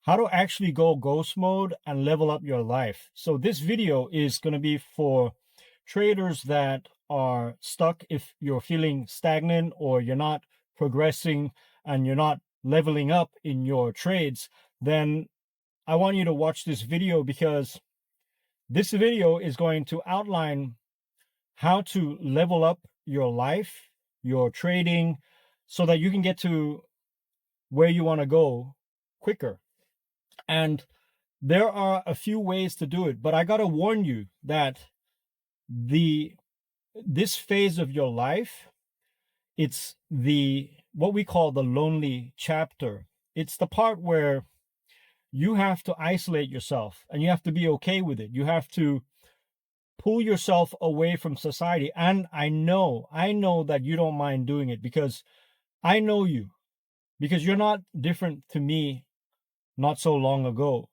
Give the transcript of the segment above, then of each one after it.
how to actually go ghost mode and level up your life. So this video is going to be for traders that are stuck. If you're feeling stagnant or you're not progressing and you're not leveling up in your trades, then I want you to watch this video, because this video is going to outline how to level up your life, your trading, so that you can get to where you want to go quicker. And there are a few ways to do it, but I got to warn you that this phase of your life, it's what we call the lonely chapter. It's the part where you have to isolate yourself and you have to be okay with it. You have to pull yourself away from society. And I know that you don't mind doing it, because I know you, because you're not different to me not so long ago.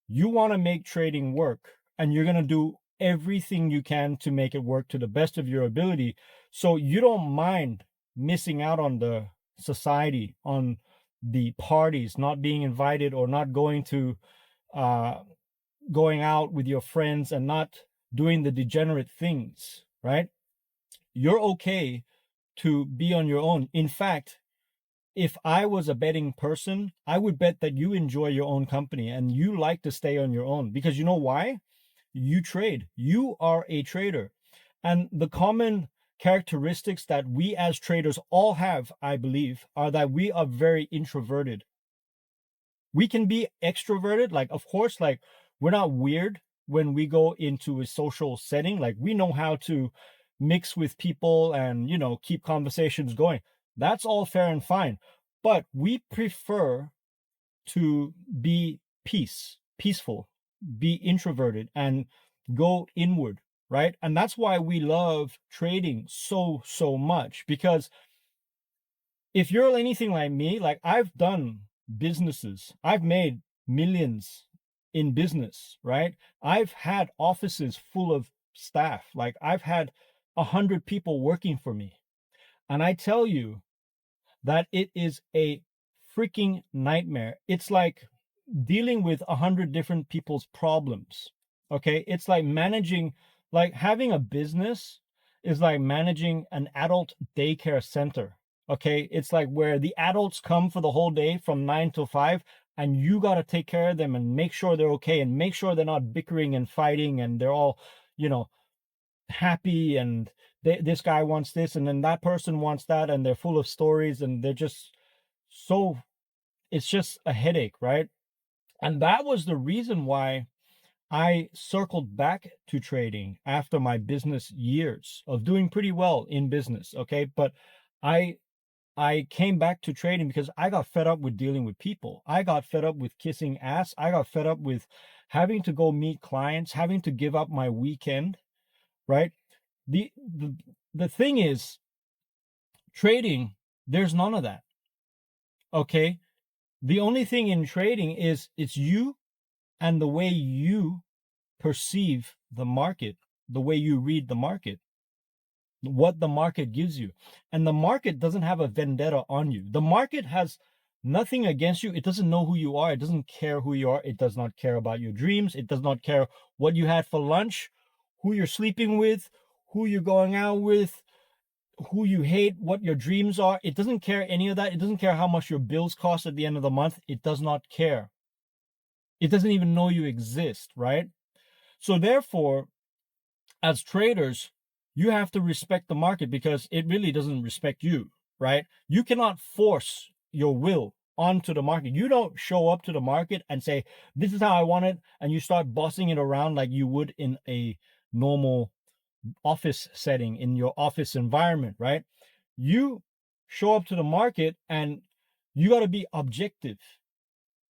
You want to make trading work, and you're going to do everything you can to make it work to the best of your ability. So you don't mind missing out on the society, on the parties, not being invited, or not going out with your friends and not doing the degenerate things, right? You're okay to be on your own. In fact, if I was a betting person, I would bet that you enjoy your own company and you like to stay on your own, because you know why? You trade. You are a trader. And the common characteristics that we as traders all have, I believe, are that we are very introverted. We can be extroverted, like, of course, like, we're not weird when we go into a social setting. Like, we know how to mix with people and, keep conversations going. That's all fair and fine. But we prefer to be peaceful, be introverted, and go inward, right? And that's why we love trading so much, because if you're anything like me, like, I've done businesses, I've made millions in business, right? I've had offices full of staff, like, I've had 100 people working for me. And I tell you that it is a freaking nightmare. It's like dealing with 100 different people's problems. Okay. It's like having a business is like managing an adult daycare center. Okay. It's like where the adults come for the whole day from 9 to 5, and you got to take care of them and make sure they're okay and make sure they're not bickering and fighting and they're all, happy, and this guy wants this and then that person wants that, and they're full of stories, and they're just it's just a headache, right? And that was the reason why I circled back to trading after my business years of doing pretty well in business. Okay. But I came back to trading because I got fed up with dealing with people. I got fed up with kissing ass. I got fed up with having to go meet clients, having to give up my weekend, right? The thing is, trading, there's none of that. Okay. The only thing in trading is it's you and the way you perceive the market, the way you read the market, what the market gives you. And the market doesn't have a vendetta on you. The market has nothing against you. It doesn't know who you are. It doesn't care who you are. It does not care about your dreams. It does not care what you had for lunch, who you're sleeping with, who you're going out with, who you hate, what your dreams are. It doesn't care any of that. It doesn't care how much your bills cost at the end of the month. It does not care. It doesn't even know you exist, right? So therefore, as traders, you have to respect the market, because it really doesn't respect you, right? You cannot force your will onto the market. You don't show up to the market and say, this is how I want it, and you start bossing it around like you would in a normal office setting, in your office environment, right? You show up to the market and you got to be objective,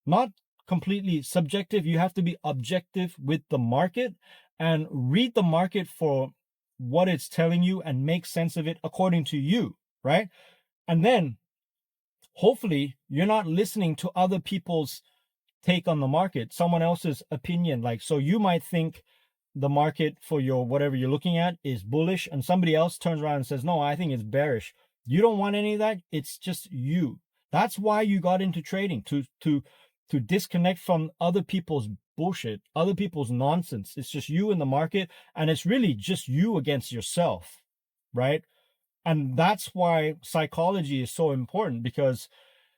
not completely subjective. You have to be objective with the market and read the market for what it's telling you and make sense of it according to you, right? And then hopefully you're not listening to other people's take on the market, someone else's opinion. Like, so you might think the market for your whatever you're looking at is bullish, and somebody else turns around and says, no, I think it's bearish. You don't want any of that. It's just you. That's why you got into trading, to to disconnect from other people's bullshit, other people's nonsense. It's just you in the market, and it's really just you against yourself, right? And that's why psychology is so important, because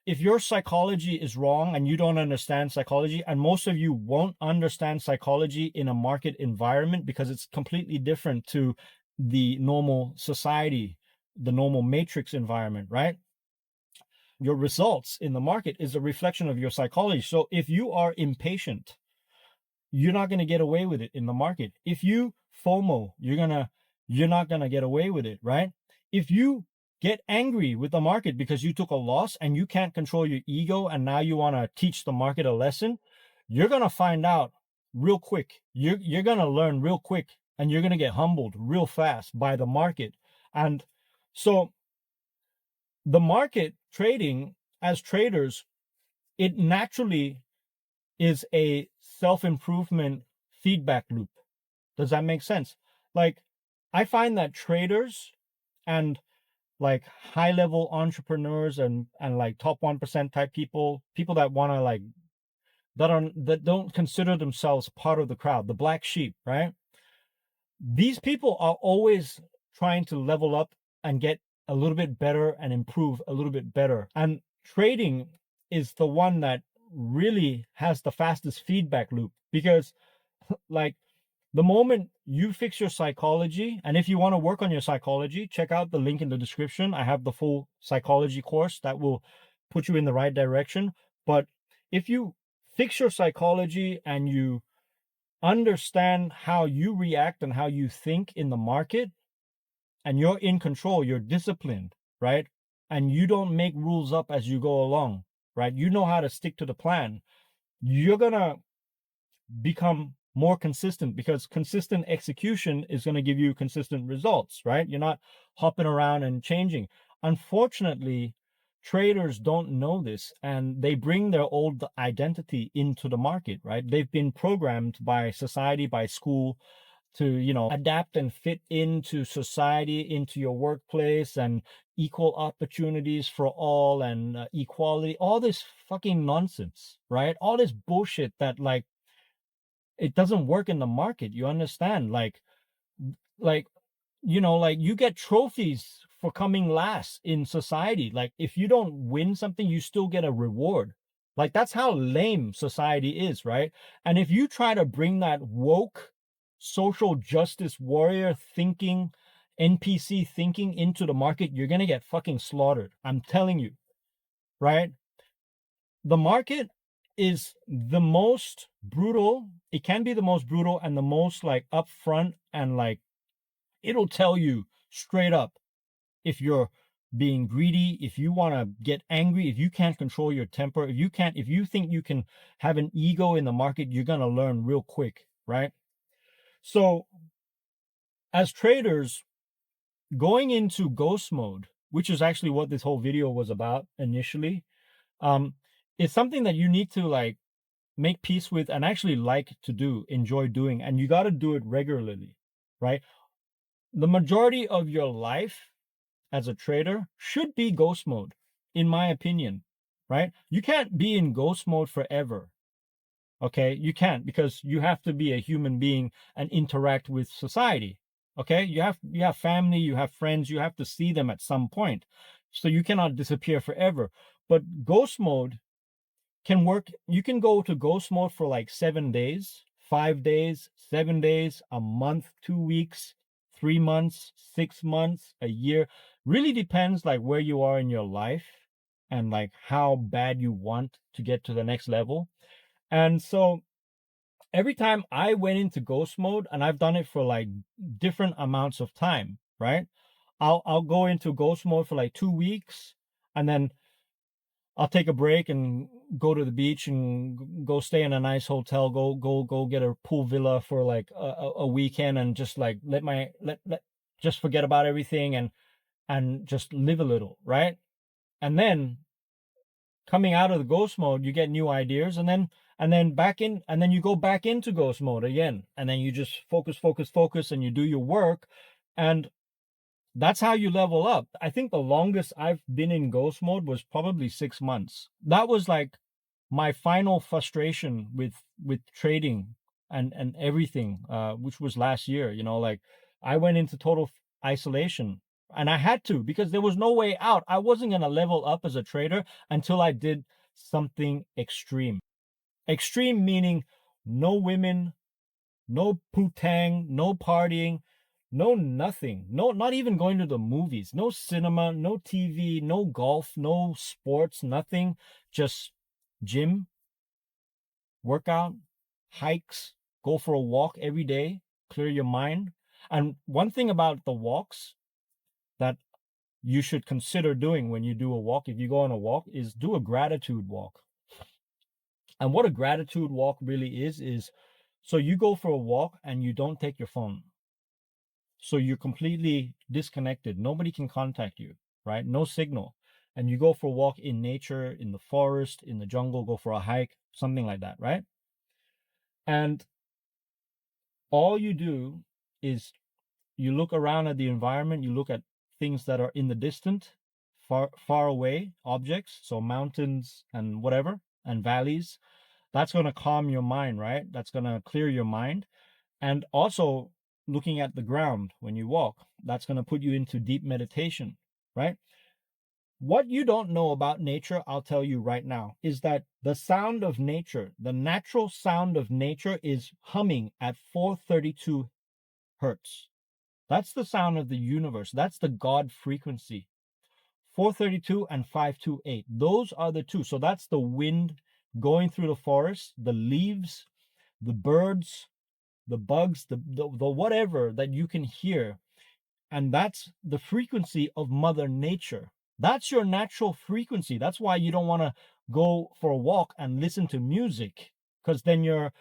if your psychology is wrong and you don't understand psychology, and most of you won't understand psychology in a market environment because it's completely different to the normal society, the normal matrix environment, right? Your results in the market is a reflection of your psychology. So if you are impatient, you're not going to get away with it in the market. If you FOMO, you're not going to get away with it, right? If you get angry with the market because you took a loss and you can't control your ego and now you want to teach the market a lesson, you're going to find out real quick. You're going to learn real quick, and you're going to get humbled real fast by the market. And so the market trading, as traders, it naturally is a self-improvement feedback loop. Does that make sense? Like, I find that traders and like high-level entrepreneurs and like top 1% type people that want to like that don't consider themselves part of the crowd, the black sheep, right? These people are always trying to level up and get a little bit better and improve a little bit better. And trading is the one that really has the fastest feedback loop, because like the moment you fix your psychology, and if you want to work on your psychology, check out the link in the description. I have the full psychology course that will put you in the right direction. But if you fix your psychology and you understand how you react and how you think in the market, and you're in control, you're disciplined, right? And you don't make rules up as you go along, right? You know how to stick to the plan. You're going to become more consistent, because consistent execution is going to give you consistent results, right? You're not hopping around and changing. Unfortunately, traders don't know this, and they bring their old identity into the market, right? They've been programmed by society, by school, to, you know, adapt and fit into society, into your workplace, and equal opportunities for all, and equality, all this fucking nonsense, right? All this bullshit that like it doesn't work in the market. You understand? Like you know, like you get trophies for coming last in society. Like if you don't win something, you still get a reward. Like that's how lame society is, right? And if you try to bring that woke social justice warrior thinking, NPC thinking into the market, you're going to get fucking slaughtered. I'm telling you, right? The market is the most brutal. It can be the most brutal and the most like upfront, and like it'll tell you straight up if you're being greedy, if you want to get angry, if you can't control your temper, if you think you can have an ego in the market, you're going to learn real quick, right? So as traders, going into ghost mode, which is actually what this whole video was about initially, is something that you need to like make peace with and actually like to do, enjoy doing, and you got to do it regularly, right? The majority of your life as a trader should be ghost mode, in my opinion, right? You can't be in ghost mode forever. Okay, you can't, because you have to be a human being and interact with society. Okay, you have family, you have friends, you have to see them at some point, so you cannot disappear forever. But ghost mode can work. You can go to ghost mode for like 7 days, 5 days, 7 days, a month, 2 weeks, 3 months, 6 months, a year. Really depends like where you are in your life and like how bad you want to get to the next level. And so every time I went into ghost mode, and I've done it for like different amounts of time, right? I'll go into ghost mode for like 2 weeks, and then I'll take a break and go to the beach and go stay in a nice hotel, go get a pool villa for like a weekend, and just like let just forget about everything and just live a little, right? And then coming out of the ghost mode, you get new ideas, and then back in, and then you go back into ghost mode again, and then you just focus, and you do your work, and that's how you level up. I think the longest I've been in ghost mode was probably 6 months. That was like my final frustration with trading and everything, which was last year, like I went into total isolation, and I had to, because there was no way out. I wasn't going to level up as a trader until I did something extreme. Extreme meaning no women, no putang, no partying, no nothing, no, not even going to the movies, no cinema, no TV, no golf, no sports, nothing. Just gym, workout, hikes, go for a walk every day, clear your mind. And one thing about the walks that you should consider doing when you do a walk, if you go on a walk, is do a gratitude walk. And what a gratitude walk really is so you go for a walk and you don't take your phone. So you're completely disconnected. Nobody can contact you, right? No signal. And you go for a walk in nature, in the forest, in the jungle, go for a hike, something like that, right? And all you do is you look around at the environment, you look at things that are in the distant, far away objects, so mountains and whatever, and valleys. That's going to calm your mind, right? That's going to clear your mind. And also looking at the ground when you walk, that's going to put you into deep meditation, right? What you don't know about nature, I'll tell you right now, is that the sound of nature, the natural sound of nature, is humming at 432 hertz. That's the sound of the universe. That's the God frequency. 432 and 528. Those are the two. So that's the wind going through the forest, the leaves, the birds, the bugs, the whatever that you can hear. And that's the frequency of Mother Nature. That's your natural frequency. That's why you don't want to go for a walk and listen to music, because then you're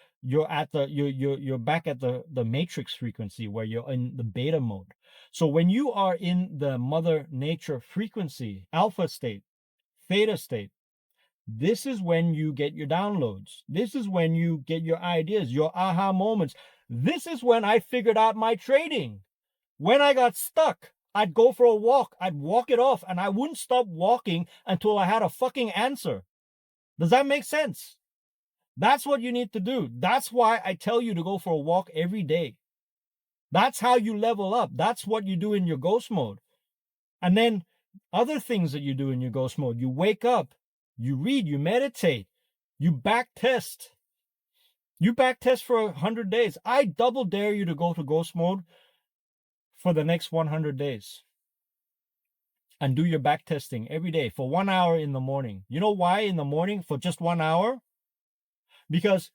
back at the matrix frequency, where you're in the beta mode. So when you are in the Mother Nature frequency, alpha state, theta state, this is when you get your downloads. This is when you get your ideas, your aha moments. This is when I figured out my trading. When I got stuck, I'd go for a walk. I'd walk it off, and I wouldn't stop walking until I had a fucking answer. Does that make sense? That's what you need to do. That's why I tell you to go for a walk every day. That's how you level up. That's what you do in your ghost mode. And then other things that you do in your ghost mode: you wake up, you read, you meditate, you back test. You back test for 100 days. I double dare you to go to ghost mode for the next 100 days and do your back testing every day for 1 hour in the morning. You know why in the morning for just 1 hour? Because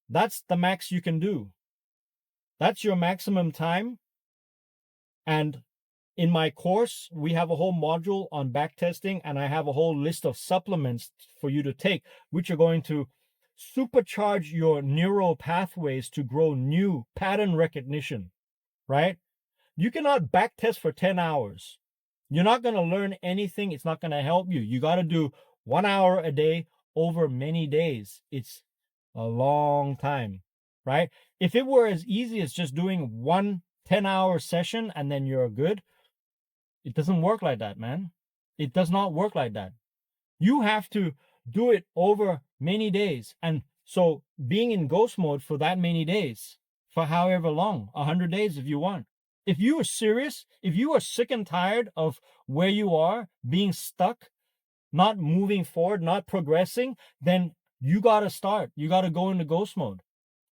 that's the max you can do. That's your maximum time. And in my course, we have a whole module on back testing, and I have a whole list of supplements for you to take, which are going to supercharge your neural pathways to grow new pattern recognition, right? You cannot back test for 10 hours. You're not going to learn anything. It's not going to help you. You got to do 1 hour a day over many days. It's a long time, right? If it were as easy as just doing one 10-hour session and then you're good, it doesn't work like that, man. It does not work like that. You have to do it over many days. And so being in ghost mode for that many days, for however long, 100 days if you want. If you are serious, if you are sick and tired of where you are, being stuck, not moving forward, not progressing, then you got to start. You got to go into ghost mode.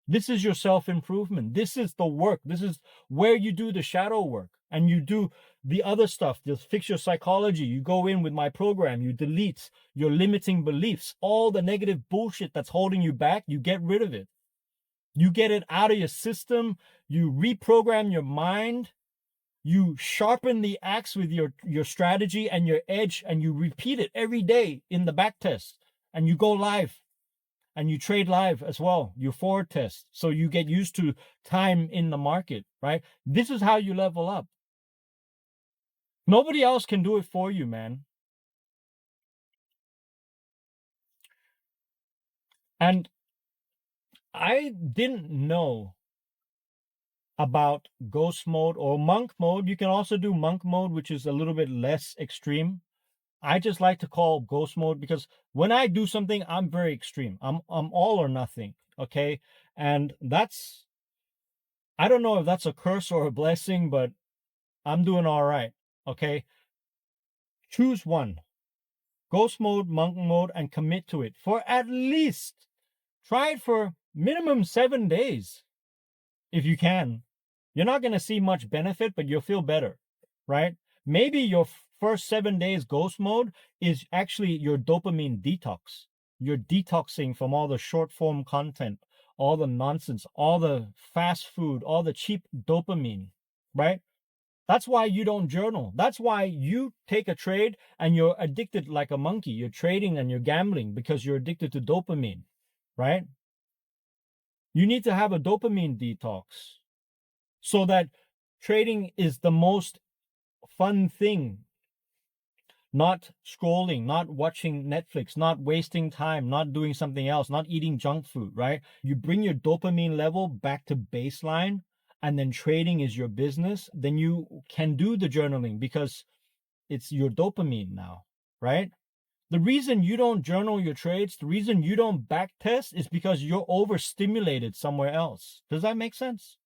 This is your self-improvement. This is the work. This is where you do the shadow work, and you do the other stuff. Just fix your psychology. You go in with my program. You delete your limiting beliefs. All the negative bullshit that's holding you back, you get rid of it. You get it out of your system. You reprogram your mind. You sharpen the axe with your strategy and your edge, and you repeat it every day in the back test. And you go live. And you trade live as well. You forward test. So you get used to time in the market, right? This is how you level up. Nobody else can do it for you, man. And I didn't know about ghost mode or monk mode. You can also do monk mode, which is a little bit less extreme. I just like to call ghost mode because when I do something, I'm very extreme. I'm all or nothing. Okay. And that's, I don't know if that's a curse or a blessing, but I'm doing all right. Okay. Choose one: ghost mode, monk mode, and commit to it for at least, try it for minimum 7 days if you can. You're not going to see much benefit, but you'll feel better, right? Maybe your first 7 days ghost mode is actually your dopamine detox. You're detoxing from all the short form content, all the nonsense, all the fast food, all the cheap dopamine, right? That's why you don't journal. That's why you take a trade and you're addicted like a monkey. You're trading and you're gambling because you're addicted to dopamine, right? You need to have a dopamine detox so that trading is the most fun thing. Not scrolling, not watching Netflix, not wasting time, not doing something else, not eating junk food, right? You bring your dopamine level back to baseline, and then trading is your business, then you can do the journaling because it's your dopamine now, right? The reason you don't journal your trades, the reason you don't back test is because you're overstimulated somewhere else. Does that make sense?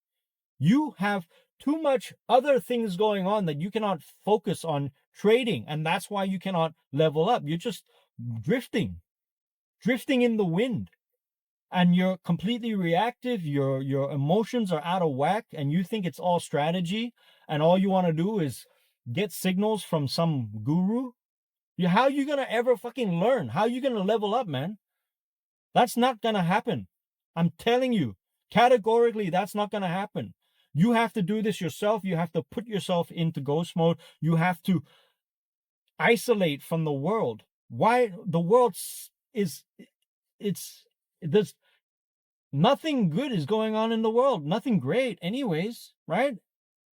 You have too much other things going on that you cannot focus on trading, and that's why you cannot level up. You're just drifting in the wind, and you're completely reactive. Your emotions are out of whack, and you think it's all strategy, and all you want to do is get signals from some guru. How are you gonna ever fucking learn? How are you gonna level up, man? That's not gonna happen. I'm telling you, categorically, that's not gonna happen. You have to do this yourself. You have to put yourself into ghost mode. You have to isolate from the world. Why? The world is, there's nothing good is going on in the world. Nothing great anyways, right?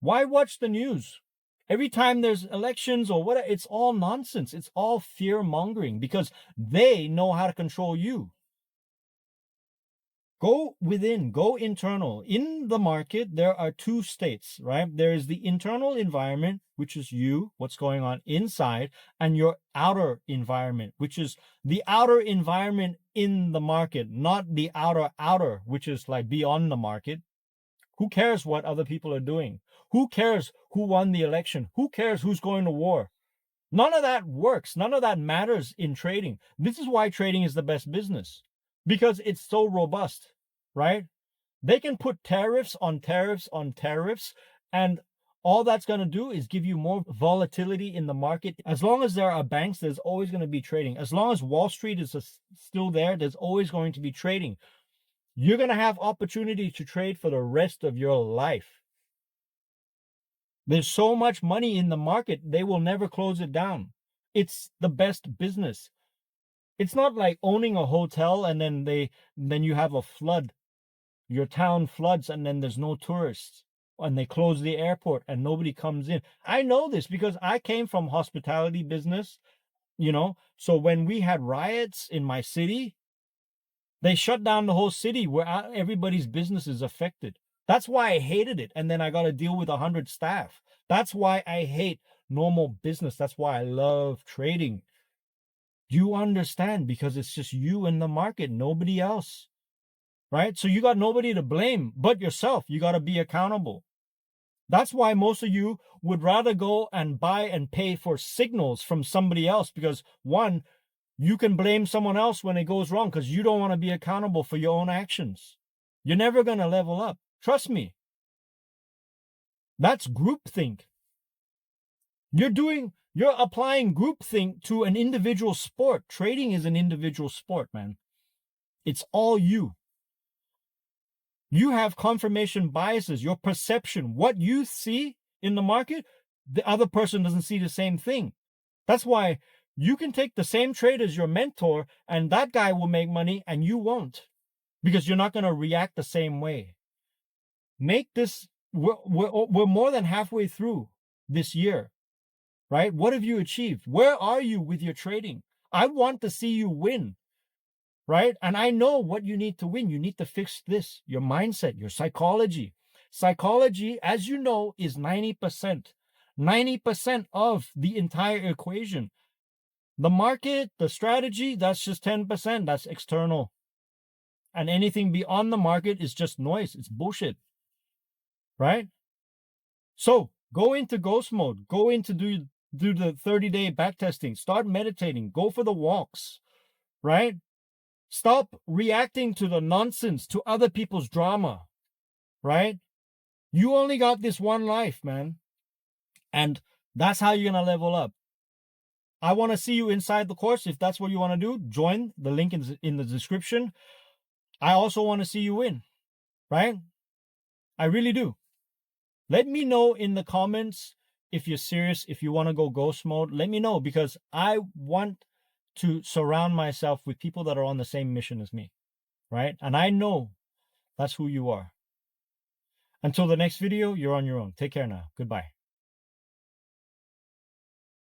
Why watch the news? Every time there's elections or whatever, it's all nonsense. It's all fear mongering because they know how to control you. Go within, go internal. In the market, there are two states, right? There is the internal environment, which is you, what's going on inside, and your outer environment, which is the outer environment in the market, not the outer, which is like beyond the market. Who cares what other people are doing? Who cares who won the election? Who cares who's going to war? None of that works. None of that matters in trading. This is why trading is the best business, because it's so robust, right? They can put tariffs on tariffs on tariffs, and all that's going to do is give you more volatility in the market. As long as there are banks, there's always going to be trading. As long as Wall Street is still there, there's always going to be trading. You're going to have opportunity to trade for the rest of your life. There's so much money in the market, they will never close it down. It's the best business. It's not like owning a hotel and then you have a flood. Your town floods and then there's no tourists, and they close the airport and nobody comes in. I know this because I came from hospitality business, so when we had riots in my city, they shut down the whole city where everybody's business is affected. That's why I hated it. And then I got to deal with 100 staff. That's why I hate normal business. That's why I love trading. Do you understand? Because it's just you in the market, nobody else, right? So you got nobody to blame but yourself. You got to be accountable. That's why most of you would rather go and buy and pay for signals from somebody else, because one, you can blame someone else when it goes wrong because you don't want to be accountable for your own actions. You're never going to level up. Trust me. That's groupthink. You're applying groupthink to an individual sport. Trading is an individual sport, man. It's all you. You have confirmation biases, your perception. What you see in the market, the other person doesn't see the same thing. That's why you can take the same trade as your mentor, and that guy will make money and you won't, because you're not going to react the same way. Make this, we're more than halfway through this year, right? What have you achieved? Where are you with your trading? I want to see you win, right? And I know what you need to win. You need to fix this, your mindset, your psychology. Psychology, as you know, is 90%. 90% of the entire equation. The market, the strategy, that's just 10%. That's external. And anything beyond the market is just noise. It's bullshit. Right? So go into ghost mode. Go into do the 30-day backtesting. Start meditating. Go for the walks. Right? Stop reacting to the nonsense, to other people's drama. Right? You only got this one life, man. And that's how you're going to level up. I want to see you inside the course. If that's what you want to do, join. The link in the description. I also want to see you in, right? I really do. Let me know in the comments if you're serious, if you want to go ghost mode. Let me know, because I want to surround myself with people that are on the same mission as me, right? And I know that's who you are. Until the next video, you're on your own. Take care now. Goodbye.